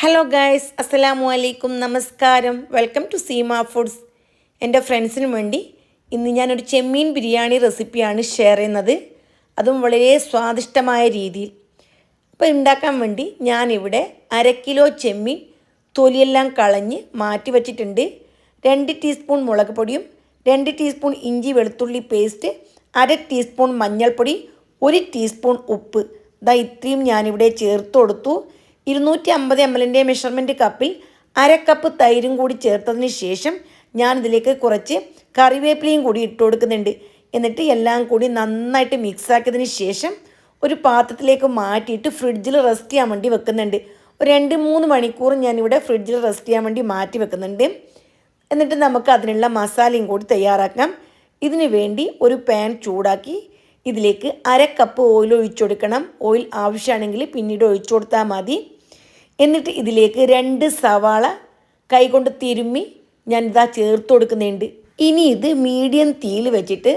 Hello guys, അസ്സലാമു അലൈക്കും, നമസ്കാരം. Welcome to Seema foods. എൻ്റെ ഫ്രണ്ട്സിന് വേണ്ടി ഇന്ന് ഞാനൊരു ചെമ്മീൻ ബിരിയാണി റെസിപ്പിയാണ് ഷെയർ ചെയ്യുന്നത്, അതും വളരെ സ്വാദിഷ്ടമായ രീതിയിൽ. അപ്പോൾ ഉണ്ടാക്കാൻ വേണ്ടി ഞാനിവിടെ 1/2 കിലോ ചെമ്മീൻ തൊലിയെല്ലാം കളഞ്ഞ് മാറ്റി വച്ചിട്ടുണ്ട്. 2 ടീസ്പൂൺ മുളക് പൊടിയും 2 ടീസ്പൂൺ ഇഞ്ചി വെളുത്തുള്ളി പേസ്റ്റ്, 1/2 ടീസ്പൂൺ മഞ്ഞൾപ്പൊടി, 1 ടീസ്പൂൺ ഉപ്പ്, ഇത്രയും ഞാനിവിടെ ചേർത്ത് കൊടുത്തു. 250 ml മെഷർമെൻറ്റ് കപ്പിൽ 1/2 കപ്പ് തൈരും കൂടി ചേർത്തതിന് ശേഷം ഞാനിതിലേക്ക് കുറച്ച് കറിവേപ്പിലയും കൂടി ഇട്ട് കൊടുക്കുന്നുണ്ട്. എന്നിട്ട് എല്ലാം കൂടി നന്നായിട്ട് മിക്സാക്കിയതിന് ശേഷം ഒരു പാത്രത്തിലേക്ക് മാറ്റിയിട്ട് ഫ്രിഡ്ജിൽ റെസ്റ്റ് ചെയ്യാൻ വേണ്ടി വെക്കുന്നുണ്ട്. ഒരു 2-3 മണിക്കൂർ ഞാനിവിടെ ഫ്രിഡ്ജിൽ റെസ്റ്റ് ചെയ്യാൻ വേണ്ടി മാറ്റി വെക്കുന്നുണ്ട്. എന്നിട്ട് നമുക്ക് അതിനുള്ള മസാലയും കൂടി തയ്യാറാക്കാം. ഇതിനു വേണ്ടി ഒരു പാൻ ചൂടാക്കി ഇതിലേക്ക് 1/2 കപ്പ് ഓയിൽ ഒഴിച്ചു കൊടുക്കണം. ഓയിൽ ആവശ്യമാണെങ്കിൽ പിന്നീട് ഒഴിച്ചു കൊടുത്താൽ മതി. എന്നിട്ട് ഇതിലേക്ക് 2 സവാള കൈകൊണ്ട് തിരുമ്മി ഞാനിതാ ചേർത്ത് കൊടുക്കുന്നുണ്ട്. ഇനി ഇത് മീഡിയം തീയിൽ വെച്ചിട്ട്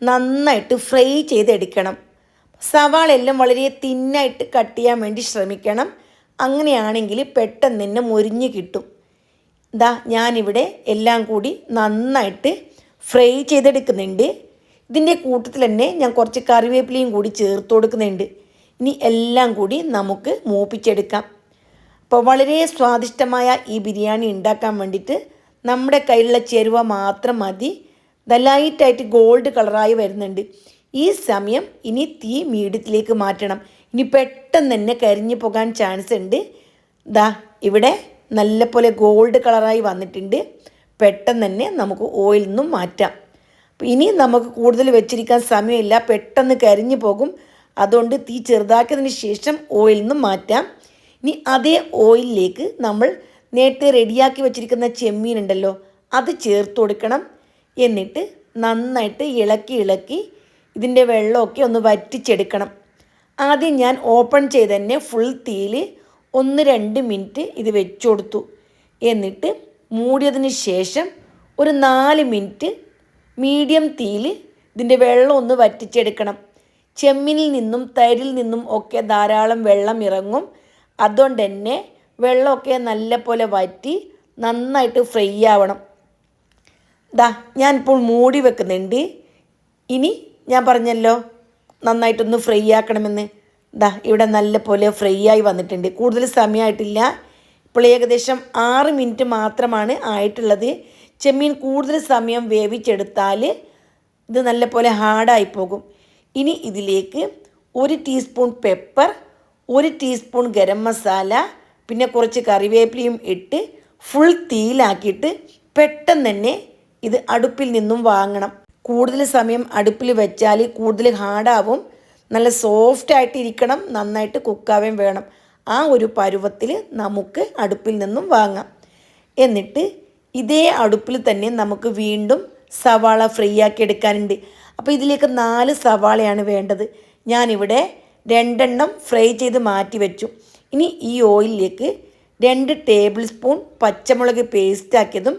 നന്നായിട്ട് ഫ്രൈ ചെയ്തെടുക്കണം. സവാള എല്ലാം വളരെ തിന്നായിട്ട് കട്ട് ചെയ്യാൻ വേണ്ടി ശ്രമിക്കണം. അങ്ങനെയാണെങ്കിൽ പെട്ടെന്ന് തന്നെ മൊരിഞ്ഞ് കിട്ടും. ഞാനിവിടെ എല്ലാം കൂടി നന്നായിട്ട് ഫ്രൈ ചെയ്തെടുക്കുന്നുണ്ട്. ഇതിൻ്റെ കൂട്ടത്തിൽ തന്നെ ഞാൻ കുറച്ച് കറിവേപ്പിലയും കൂടി ചേർത്ത് കൊടുക്കുന്നുണ്ട്. ഇനി എല്ലാം കൂടി നമുക്ക് മൂപ്പിച്ചെടുക്കാം. അപ്പോൾ വളരെ സ്വാദിഷ്ടമായ ഈ ബിരിയാണി ഉണ്ടാക്കാൻ വേണ്ടിയിട്ട് നമ്മുടെ കയ്യിലുള്ള ചേരുവ മാത്രം മതി. ലൈറ്റായിട്ട് ഗോൾഡ് കളറായി വരുന്നുണ്ട്. ഈ സമയം ഇനി തീ മീഡിയത്തിലേക്ക് മാറ്റണം. ഇനി പെട്ടെന്ന് തന്നെ കരിഞ്ഞു പോകാൻ ചാൻസ് ഉണ്ട്. ഇവിടെ നല്ലപോലെ ഗോൾഡ് കളറായി വന്നിട്ടുണ്ട്. പെട്ടെന്ന് തന്നെ നമുക്ക് ഓയിലിൽ നിന്നും മാറ്റാം. അപ്പോൾ ഇനി നമുക്ക് കൂടുതൽ വെച്ചിരിക്കാൻ സമയമില്ല, പെട്ടെന്ന് കരിഞ്ഞു പോകും. അതുകൊണ്ട് തീ ചെറുതാക്കിയതിന് ശേഷം ഓയിലിൽ നിന്നും മാറ്റാം. ഇനി അതേ ഓയിലിലേക്ക് നമ്മൾ നേരത്തെ റെഡിയാക്കി വെച്ചിരിക്കുന്ന ചെമ്മീൻ ഉണ്ടല്ലോ, അത് ചേർത്ത് കൊടുക്കണം. എന്നിട്ട് നന്നായിട്ട് ഇളക്കി ഇതിൻ്റെ വെള്ളമൊക്കെ ഒന്ന് വറ്റിച്ചെടുക്കണം. ആദ്യം ഞാൻ ഓപ്പൺ ചെയ്ത് തന്നെ ഫുൾ തീയിൽ 1-2 മിനിറ്റ് ഇത് വെച്ച് കൊടുത്തു. എന്നിട്ട് മൂടിയതിന് ശേഷം ഒരു 4 മിനിറ്റ് മീഡിയം തീയിൽ ഇതിൻ്റെ വെള്ളം ഒന്ന് വറ്റിച്ചെടുക്കണം. ചെമ്മീനിൽ നിന്നും തൈരിൽ നിന്നും ഒക്കെ ധാരാളം വെള്ളം ഇറങ്ങും. അതുകൊണ്ട് തന്നെ വെള്ളമൊക്കെ നല്ലപോലെ വറ്റി നന്നായിട്ട് ഫ്രൈ ആവണം. ഞാനിപ്പോൾ മൂടി വെക്കുന്നുണ്ട്. ഇനി ഞാൻ പറഞ്ഞല്ലോ നന്നായിട്ടൊന്ന് ഫ്രൈ ആക്കണമെന്ന്. ഇവിടെ നല്ലപോലെ ഫ്രൈ ആയി വന്നിട്ടുണ്ട്. കൂടുതൽ സമയമായിട്ടില്ല. ഇപ്പോൾ ഏകദേശം 6 മിനിറ്റ് മാത്രമാണ് ആയിട്ടുള്ളത്. ചെമ്മീൻ കൂടുതൽ സമയം വേവിച്ചെടുത്താൽ ഇത് നല്ലപോലെ ഹാർഡായി പോകും. ഇനി ഇതിലേക്ക് 1 teaspoon pepper, 1 teaspoon garam masala, പിന്നെ കുറച്ച് കറിവേപ്പിലയും ഇട്ട് ഫുൾ തീയിലാക്കിയിട്ട് പെട്ടെന്ന് തന്നെ ഇത് അടുപ്പിൽ നിന്നും വാങ്ങണം. കൂടുതൽ സമയം അടുപ്പിൽ വെച്ചാൽ കൂടുതൽ ഹാർഡാവും. നല്ല സോഫ്റ്റായിട്ട് ഇരിക്കണം, നന്നായിട്ട് കുക്കാവേം വേണം. ആ ഒരു പരുവത്തിൽ നമുക്ക് അടുപ്പിൽ നിന്നും വാങ്ങാം. എന്നിട്ട് ഇതേ അടുപ്പിൽ തന്നെ നമുക്ക് വീണ്ടും സവാള ഫ്രൈ ആക്കി എടുക്കാനുണ്ട്. അപ്പോൾ ഇതിലേക്ക് 4 സവാളയാണ് വേണ്ടത്. ഞാനിവിടെ 2 എണ്ണം ഫ്രൈ ചെയ്ത് മാറ്റി വെച്ചു. ഇനി ഈ ഓയിലിലേക്ക് 2 ടേബിൾ സ്പൂൺ പച്ചമുളക് പേസ്റ്റാക്കിയതും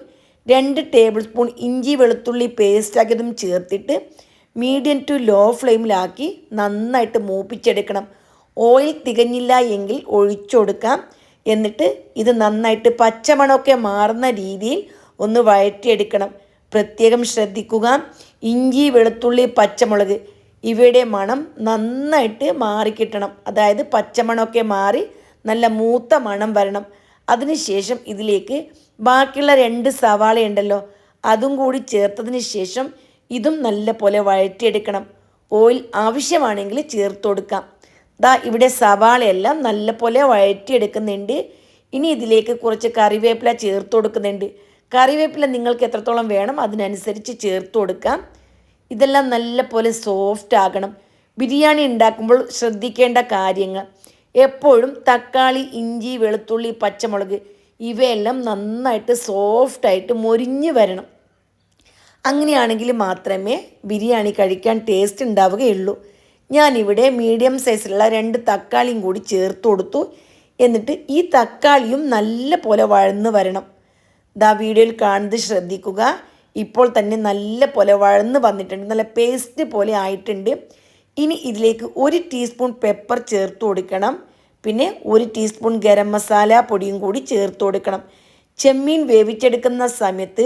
2 ടേബിൾ സ്പൂൺ ഇഞ്ചി വെളുത്തുള്ളി പേസ്റ്റാക്കിയതും ചേർത്തിട്ട് മീഡിയം ടു ലോ ഫ്ലെയിമിലാക്കി നന്നായിട്ട് മൂപ്പിച്ചെടുക്കണം. ഓയിൽ തികഞ്ഞില്ല എങ്കിൽ ഒഴിച്ചു കൊടുക്കാം. എന്നിട്ട് ഇത് നന്നായിട്ട് പച്ചമണമൊക്കെ മാറുന്ന രീതിയിൽ ഒന്ന് വഴറ്റിയെടുക്കണം. പ്രത്യേകം ശ്രദ്ധിക്കുക, ഇഞ്ചി വെളുത്തുള്ളി പച്ചമുളക് ഇവയുടെ മണം നന്നായിട്ട് മാറിക്കിട്ടണം. അതായത് പച്ചമണമൊക്കെ മാറി നല്ല മൂത്ത മണം വരണം. അതിനുശേഷം ഇതിലേക്ക് ബാക്കിയുള്ള 2 സവാള ഉണ്ടല്ലോ, അതും കൂടി ചേർത്തതിന് ശേഷം ഇതും നല്ലപോലെ വഴറ്റിയെടുക്കണം. ഓയിൽ ആവശ്യമാണെങ്കിൽ ചേർത്ത് കൊടുക്കാം. ഇവിടെ സവാളയെല്ലാം നല്ലപോലെ വഴറ്റിയെടുക്കുന്നുണ്ട്. ഇനി ഇതിലേക്ക് കുറച്ച് കറിവേപ്പില ചേർത്ത് കൊടുക്കുന്നുണ്ട്. കറിവേപ്പില നിങ്ങൾക്ക് എത്രത്തോളം വേണം അതിനനുസരിച്ച് ചേർത്ത് കൊടുക്കാം. ഇതെല്ലാം നല്ലപോലെ സോഫ്റ്റ് ആകണം. ബിരിയാണി ഉണ്ടാക്കുമ്പോൾ ശ്രദ്ധിക്കേണ്ട കാര്യങ്ങൾ: എപ്പോഴും തക്കാളി, ഇഞ്ചി, വെളുത്തുള്ളി, പച്ചമുളക് ഇവയെല്ലാം നന്നായിട്ട് സോഫ്റ്റായിട്ട് മൊരിഞ്ഞ് വരണം. അങ്ങനെയാണെങ്കിൽ മാത്രമേ ബിരിയാണി കഴിക്കാൻ ടേസ്റ്റ് ഉണ്ടാവുകയുള്ളൂ. ഞാനിവിടെ മീഡിയം സൈസിലുള്ള 2 തക്കാളിയും കൂടി ചേർത്ത് കൊടുത്തു. എന്നിട്ട് ഈ തക്കാളിയും നല്ല പോലെ വഴന്ന് വരണം. വീഡിയോയിൽ കാണുന്നത് ശ്രദ്ധിക്കുക. ഇപ്പോൾ തന്നെ നല്ല പോലെ വഴന്ന് വന്നിട്ടുണ്ട്, നല്ല പേസ്റ്റ് പോലെ ആയിട്ടുണ്ട്. ഇനി ഇതിലേക്ക് 1 ടീസ്പൂൺ പെപ്പർ ചേർത്ത് കൊടുക്കണം. പിന്നെ 1 ടീസ്പൂൺ ഗരം മസാല പൊടിയും കൂടി ചേർത്ത് കൊടുക്കണം. ചെമ്മീൻ വേവിച്ചെടുക്കുന്ന സമയത്ത്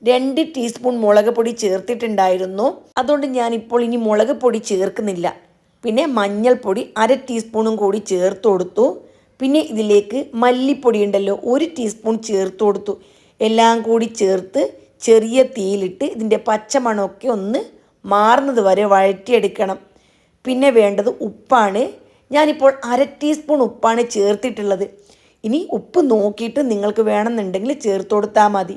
2 ടീസ്പൂൺ മുളക് പൊടി ചേർത്തിട്ടുണ്ടായിരുന്നു. അതുകൊണ്ട് ഞാനിപ്പോൾ ഇനി മുളക് പൊടി ചേർക്കുന്നില്ല. പിന്നെ മഞ്ഞൾപ്പൊടി 1/2 ടീസ്പൂണും കൂടി ചേർത്ത് കൊടുത്തു. പിന്നെ ഇതിലേക്ക് മല്ലിപ്പൊടി ഉണ്ടല്ലോ 1 ടീസ്പൂൺ ചേർത്ത് കൊടുത്തു. എല്ലാം കൂടി ചേർത്ത് ചെറിയ തീയിലിട്ട് ഇതിൻ്റെ പച്ചമണമൊക്കെ ഒന്ന് മാറുന്നത് വരെ വഴറ്റിയെടുക്കണം. പിന്നെ വേണ്ടത് ഉപ്പാണ്. ഞാനിപ്പോൾ 1/2 ടീസ്പൂൺ ഉപ്പാണ് ചേർത്തിട്ടുള്ളത്. ഇനി ഉപ്പ് നോക്കിയിട്ട് നിങ്ങൾക്ക് വേണമെന്നുണ്ടെങ്കിൽ ചേർത്ത് കൊടുത്താൽ മതി.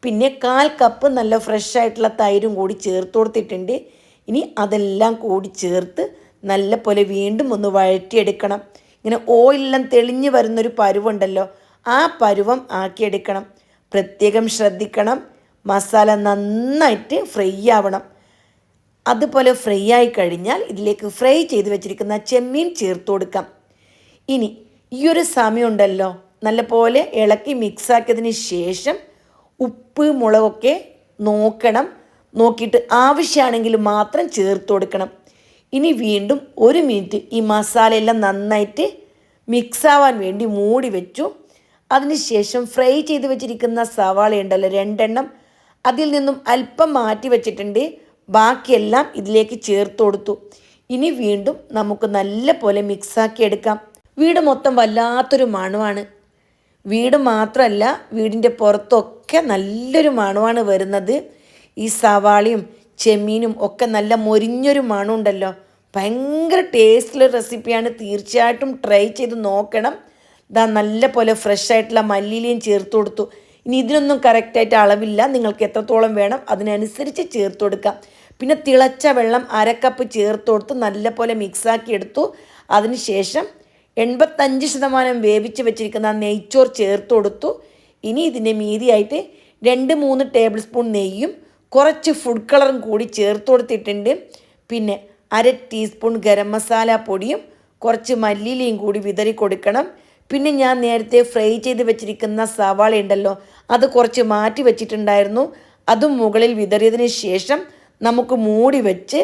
പിന്നെ 1/4 കപ്പ് നല്ല ഫ്രഷ് ആയിട്ടുള്ള തൈരും കൂടി ചേർത്ത് കൊടുത്തിട്ടുണ്ട്. ഇനി അതെല്ലാം കൂടി ചേർത്ത് നല്ല പോലെ വീണ്ടും ഒന്ന് വഴറ്റിയെടുക്കണം. ഇങ്ങനെ ഓയിലെല്ലാം തെളിഞ്ഞ് വരുന്നൊരു പരുവുണ്ടല്ലോ, ആ പരുവം ആക്കിയെടുക്കണം. പ്രത്യേകം ശ്രദ്ധിക്കണം, മസാല നന്നായിട്ട് ഫ്രൈ ആവണം. അതുപോലെ ഫ്രൈ ആയി കഴിഞ്ഞാൽ ഇതിലേക്ക് ഫ്രൈ ചെയ്ത് വെച്ചിരിക്കുന്ന ചെമ്മീൻ ചേർത്ത് കൊടുക്കാം. ഇനി ഈ ഒരു സമയം ഉണ്ടല്ലോ, നല്ലപോലെ ഇളക്കി മിക്സാക്കിയതിന് ശേഷം ഉപ്പ് മുളകൊക്കെ നോക്കണം. നോക്കിയിട്ട് ആവശ്യമാണെങ്കിൽ മാത്രം ചേർത്ത് കൊടുക്കണം. ഇനി വീണ്ടും 1 മിനിറ്റ് ഈ മസാലയെല്ലാം നന്നായിട്ട് മിക്സാവാൻ വേണ്ടി മൂടി വെച്ചു. അതിനുശേഷം ഫ്രൈ ചെയ്ത് വെച്ചിരിക്കുന്ന സവാള ഉണ്ടല്ലോ 2 എണ്ണം, അതിൽ നിന്നും അല്പം മാറ്റി വെച്ചിട്ടുണ്ട്. ബാക്കിയെല്ലാം ഇതിലേക്ക് ചേർത്ത് കൊടുത്തു. ഇനി വീണ്ടും നമുക്ക് നല്ല പോലെ മിക്സാക്കി എടുക്കാം. വീട് മൊത്തം വല്ലാത്തൊരു മണമാണ്. വീട് മാത്രമല്ല, വീടിൻ്റെ പുറത്തൊക്കെ നല്ലൊരു മണമാണ് വരുന്നത്. ഈ സവാളയും ചെമ്മീനും ഒക്കെ നല്ല മൊരിഞ്ഞൊരു മണമുണ്ടല്ലോ. ഭയങ്കര ടേസ്റ്റുള്ള റെസിപ്പിയാണ്. തീർച്ചയായിട്ടും ട്രൈ ചെയ്ത് നോക്കണം. ഇതാ നല്ല പോലെ ഫ്രഷ് ആയിട്ടുള്ള മല്ലിയിലയും ചേർത്ത് കൊടുത്തു. ഇനി ഇതിനൊന്നും കറക്റ്റായിട്ട് അളവില്ല, നിങ്ങൾക്ക് എത്രത്തോളം വേണം അതിനനുസരിച്ച് ചേർത്ത് കൊടുക്കാം. പിന്നെ തിളച്ച വെള്ളം 1/2 കപ്പ് ചേർത്ത് കൊടുത്ത് നല്ല പോലെ മിക്സാക്കി എടുത്തു. അതിനുശേഷം 85% വേവിച്ച് വെച്ചിരിക്കുന്ന നെയ്ച്ചോറ് ചേർത്ത് കൊടുത്തു. ഇനി ഇതിൻ്റെ മീതിയായിട്ട് 2-3 ടേബിൾ സ്പൂൺ നെയ്യും കുറച്ച് ഫുഡ് കളറും കൂടി ചേർത്ത് കൊടുത്തിട്ടുണ്ട്. പിന്നെ 1/2 ടീസ്പൂൺ ഗരം മസാല പൊടിയും കുറച്ച് മല്ലിയിലയും കൂടി വിതറി കൊടുക്കണം. പിന്നെ ഞാൻ നേരത്തെ ഫ്രൈ ചെയ്ത് വെച്ചിരിക്കുന്ന സവാള ഉണ്ടല്ലോ, അത് കുറച്ച് മാറ്റി വെച്ചിട്ടുണ്ടായിരുന്നു. അതും മുകളിൽ വിതറിയതിന് ശേഷം നമുക്ക് മൂടി വെച്ച്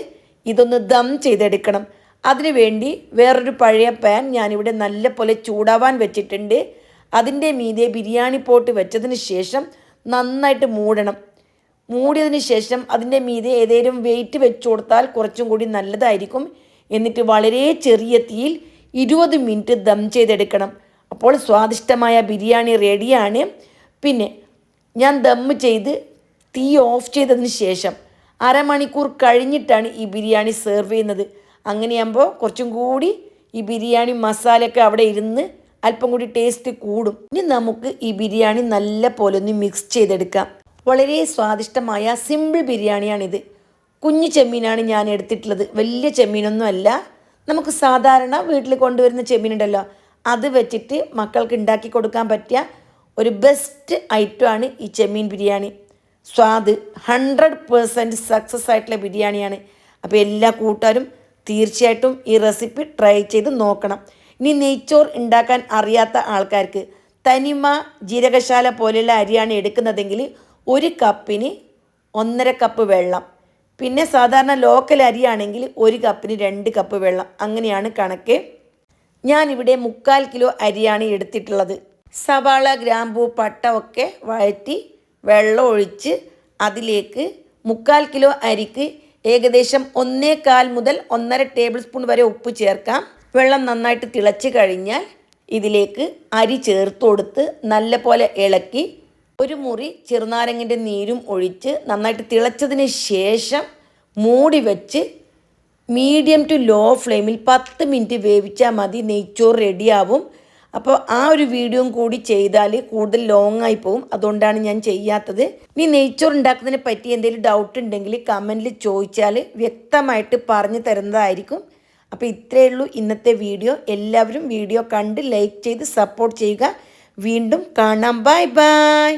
ഇതൊന്ന് ദം ചെയ്തെടുക്കണം. അതിനുവേണ്ടി വേറൊരു പഴയ പാൻ ഞാനിവിടെ നല്ല പോലെ ചൂടാവാൻ വെച്ചിട്ടുണ്ട്. അതിൻ്റെ മീതെ ബിരിയാണി പോട്ട് വെച്ചതിന് ശേഷം നന്നായിട്ട് മൂടണം. മൂടിയതിന് ശേഷം അതിൻ്റെ മീതെ ഏതെങ്കിലും വെയിറ്റ് വെച്ച് കൊടുത്താൽ കുറച്ചും കൂടി നല്ലതായിരിക്കും. എന്നിട്ട് വളരെ ചെറിയ തീയിൽ 20 മിനിറ്റ് ദം ചെയ്തെടുക്കണം. അപ്പോൾ സ്വാദിഷ്ടമായ ബിരിയാണി റെഡിയാണ്. പിന്നെ ഞാൻ ദം ചെയ്ത് തീ ഓഫ് ചെയ്തതിന് ശേഷം 1/2 മണിക്കൂർ കഴിഞ്ഞിട്ടാണ് ഈ ബിരിയാണി സെർവ് ചെയ്യുന്നത്. അങ്ങനെയാകുമ്പോൾ കുറച്ചും കൂടി ഈ ബിരിയാണി മസാലയൊക്കെ അവിടെ ഇരുന്ന് അല്പം കൂടി ടേസ്റ്റ് കൂടും. ഇനി നമുക്ക് ഈ ബിരിയാണി നല്ല പോലെ ഒന്ന് മിക്സ് ചെയ്തെടുക്കാം. വളരെ സ്വാദിഷ്ടമായ സിമ്പിൾ ബിരിയാണിയാണിത്. കുഞ്ഞു ചെമ്മീനാണ് ഞാൻ എടുത്തിട്ടുള്ളത്, വലിയ ചെമ്മീനൊന്നും അല്ല. നമുക്ക് സാധാരണ വീട്ടിൽ കൊണ്ടുവരുന്ന ചെമ്മീനുണ്ടല്ലോ, അത് വെച്ചിട്ട് മക്കൾക്ക് ഉണ്ടാക്കി കൊടുക്കാൻ പറ്റിയ ഒരു ബെസ്റ്റ് ഐറ്റമാണ് ഈ ചെമ്മീൻ ബിരിയാണി. സ്വാദ് 100% സക്സസ് ആയിട്ടുള്ള ബിരിയാണിയാണ്. അപ്പോൾ എല്ലാ കൂട്ടുകാരും തീർച്ചയായിട്ടും ഈ റെസിപ്പി ട്രൈ ചെയ്ത് നോക്കണം. ഇനി നെയ്ച്ചോറ് ഉണ്ടാക്കാൻ അറിയാത്ത ആൾക്കാർക്ക് തനിമ ജീരകശാല പോലെയുള്ള അരിയാണ് എടുക്കുന്നതെങ്കിൽ 1 കപ്പിന് 1.5 കപ്പ് വെള്ളം. പിന്നെ സാധാരണ ലോക്കൽ അരിയാണെങ്കിൽ 1 കപ്പിന് 2 കപ്പ് വെള്ളം, അങ്ങനെയാണ് കണക്ക്. ഞാനിവിടെ 3/4 കിലോ അരിയാണ് എടുത്തിട്ടുള്ളത്. സവാള ഗ്രാമ്പൂ പട്ട ഒക്കെ വഴറ്റി വെള്ളം ഒഴിച്ച് അതിലേക്ക് 3/4 കിലോ അരിക്ക് ഏകദേശം 1.25 മുതൽ 1.5 ടേബിൾ സ്പൂൺ വരെ ഉപ്പ് ചേർക്കാം. വെള്ളം നന്നായിട്ട് തിളച്ച് കഴിഞ്ഞാൽ ഇതിലേക്ക് അരി ചേർത്ത് കൊടുത്ത് നല്ല പോലെ ഇളക്കി 1 മുറി ചെറുനാരങ്ങൻ്റെ നീരും ഒഴിച്ച് നന്നായിട്ട് തിളച്ചതിന് ശേഷം മൂടി വെച്ച് മീഡിയം ടു ലോ ഫ്ലെയിമിൽ 10 മിനിറ്റ് വേവിച്ചാൽ മതി. നെയ്ച്ചോറ് റെഡിയാവും. അപ്പോൾ ആ ഒരു വീഡിയോയും കൂടി ചെയ്താൽ കൂടുതൽ ലോങ് ആയി പോകും, അതുകൊണ്ടാണ് ഞാൻ ചെയ്യാത്തത്. ഇനി നെയ്ച്ചോറ് ഉണ്ടാക്കുന്നതിനെ പറ്റി എന്തെങ്കിലും ഡൗട്ട് ഉണ്ടെങ്കിൽ കമൻറ്റിൽ ചോദിച്ചാൽ വ്യക്തമായിട്ട് പറഞ്ഞു തരുന്നതായിരിക്കും. അപ്പോൾ ഇത്രയേ ഉള്ളൂ ഇന്നത്തെ വീഡിയോ. എല്ലാവരും വീഡിയോ കണ്ട് ലൈക്ക് ചെയ്ത് സപ്പോർട്ട് ചെയ്യുക. വീണ്ടും കാണാം. Bye bye.